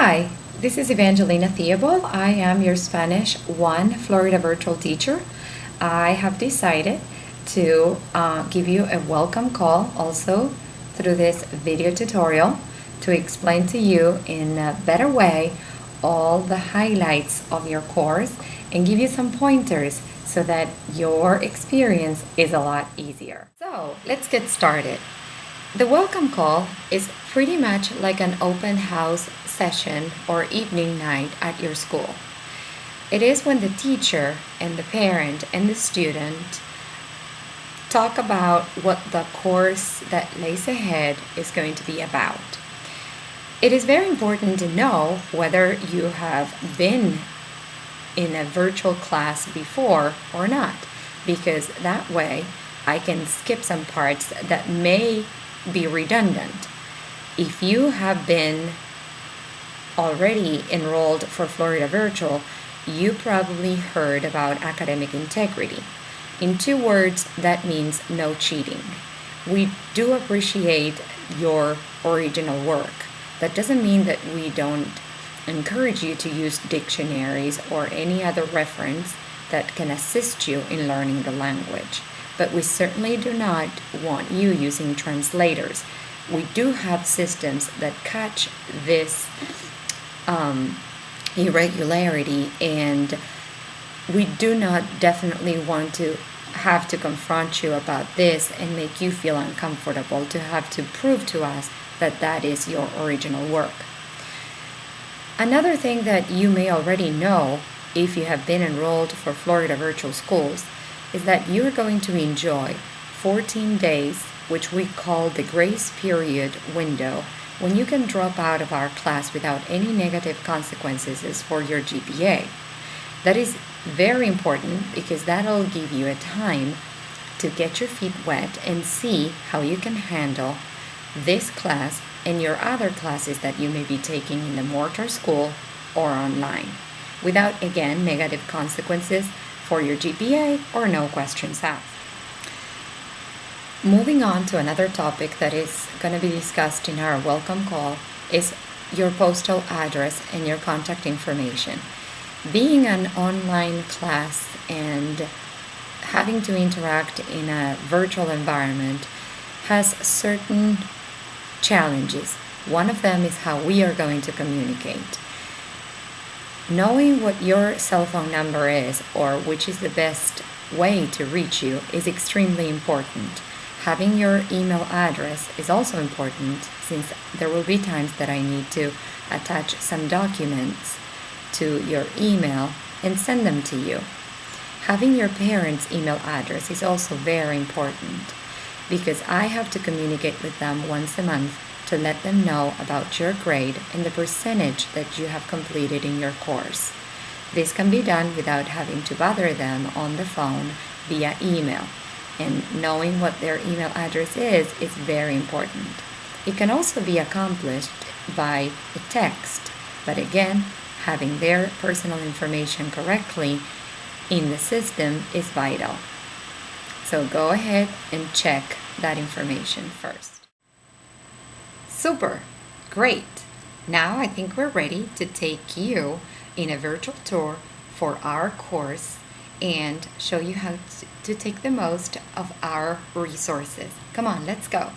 Hi, this is Evangelina Theobald. I am your Spanish 1 Florida virtual teacher. I have decided to give you a welcome call also through this video tutorial to explain to you in a better way all the highlights of your course and give you some pointers so that your experience is a lot easier. So let's get started. The welcome call is pretty much like an open house session or evening night at your school. It is when the teacher and the parent and the student talk about what the course that lays ahead is going to be about. It is very important to know whether you have been in a virtual class before or not, because that way I can skip some parts that may be redundant. If you have been already enrolled for Florida Virtual, you probably heard about academic integrity. In 2 words, that means no cheating. We do appreciate your original work. That doesn't mean that we don't encourage you to use dictionaries or any other reference that can assist you in learning the language. But we certainly do not want you using translators. We do have systems that catch this irregularity, and we do not definitely want to have to confront you about this and make you feel uncomfortable to have to prove to us that that is your original work. Another thing that you may already know if you have been enrolled for Florida Virtual Schools is that you're going to enjoy 14 days, which we call the grace period window, when you can drop out of our class without any negative consequences for your GPA. That is very important because that'll give you a time to get your feet wet and see how you can handle this class and your other classes that you may be taking in the mortar school or online, without, again, negative consequences for your GPA or no questions asked. Moving on to another topic that is going to be discussed in our welcome call is your postal address and your contact information. Being an online class and having to interact in a virtual environment has certain challenges. One of them is how we are going to communicate. Knowing what your cell phone number is or which is the best way to reach you is extremely important. Having your email address is also important, since there will be times that I need to attach some documents to your email and send them to you. Having your parents' email address is also very important, because I have to communicate with them once a month to let them know about your grade and the percentage that you have completed in your course. This can be done without having to bother them on the phone via email, and knowing what their email address is very important. It can also be accomplished by a text, but again, having their personal information correctly in the system is vital. So go ahead and check that information first. Super, great. Now I think we're ready to take you in a virtual tour for our course and show you how to take the most of our resources. Come on, let's go.